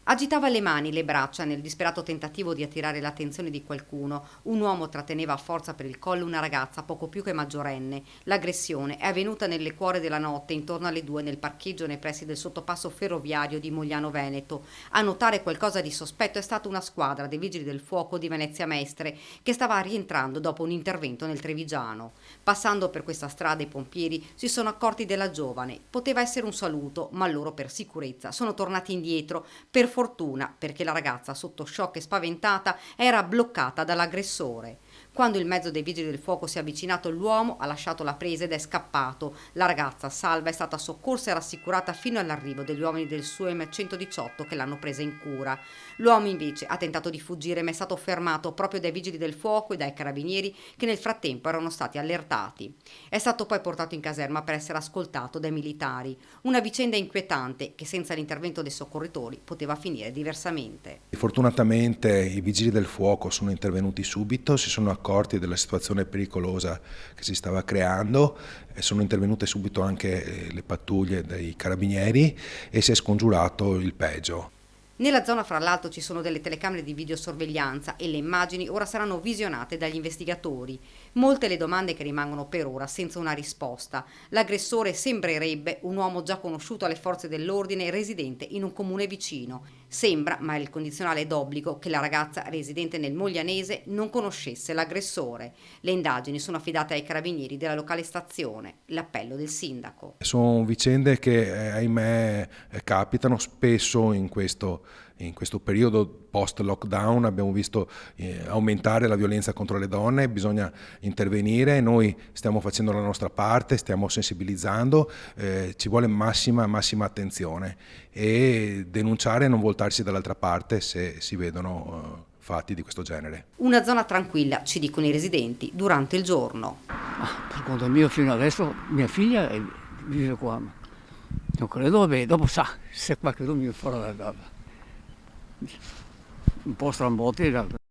Agitava le mani, le braccia nel disperato tentativo di attirare l'attenzione di qualcuno. Un uomo tratteneva a forza per il collo una ragazza poco più che maggiorenne. L'aggressione è avvenuta nelle cuore della notte, intorno alle 2, nel parcheggio nei pressi del sottopasso ferroviario di Mogliano Veneto. A notare qualcosa di sospetto è stata una squadra dei Vigili del Fuoco di Venezia Mestre che stava rientrando dopo un intervento nel Trevigiano. Passando per questa strada i pompieri si sono accorti della giovane. Poteva essere un saluto, ma loro per sicurezza sono tornati indietro. Per fortuna, perché la ragazza, sotto shock e spaventata, era bloccata dall'aggressore. Quando il mezzo dei vigili del fuoco si è avvicinato, l'uomo ha lasciato la presa ed è scappato. La ragazza, salva, è stata soccorsa e rassicurata fino all'arrivo degli uomini del SUEM 118 che l'hanno presa in cura. L'uomo invece ha tentato di fuggire ma è stato fermato proprio dai vigili del fuoco e dai carabinieri che nel frattempo erano stati allertati. È stato poi portato in caserma per essere ascoltato dai militari. Una vicenda inquietante che senza l'intervento dei soccorritori poteva finire diversamente. Fortunatamente i vigili del fuoco sono intervenuti subito, si sono accorti della situazione pericolosa che si stava creando, e sono intervenute subito anche le pattuglie dei carabinieri e si è scongiurato il peggio. Nella zona, fra l'altro, ci sono delle telecamere di videosorveglianza e le immagini ora saranno visionate dagli investigatori. Molte le domande che rimangono per ora senza una risposta. L'aggressore sembrerebbe un uomo già conosciuto alle forze dell'ordine e residente in un comune vicino. Sembra, ma il condizionale d'obbligo, che la ragazza residente nel Moglianese non conoscesse l'aggressore. Le indagini sono affidate ai carabinieri della locale stazione. L'appello del sindaco. Sono vicende che, ahimè, capitano spesso in questo periodo post-lockdown. Abbiamo visto aumentare la violenza contro le donne, bisogna intervenire, noi stiamo facendo la nostra parte, stiamo sensibilizzando, ci vuole massima attenzione e denunciare e non voltarsi dall'altra parte se si vedono fatti di questo genere. Una zona tranquilla, ci dicono i residenti, durante il giorno. Per conto mio fino adesso mia figlia vive qua, non credo, vabbè, dopo sa se qualcuno mi fa fuori da casa. Un po' strambotti.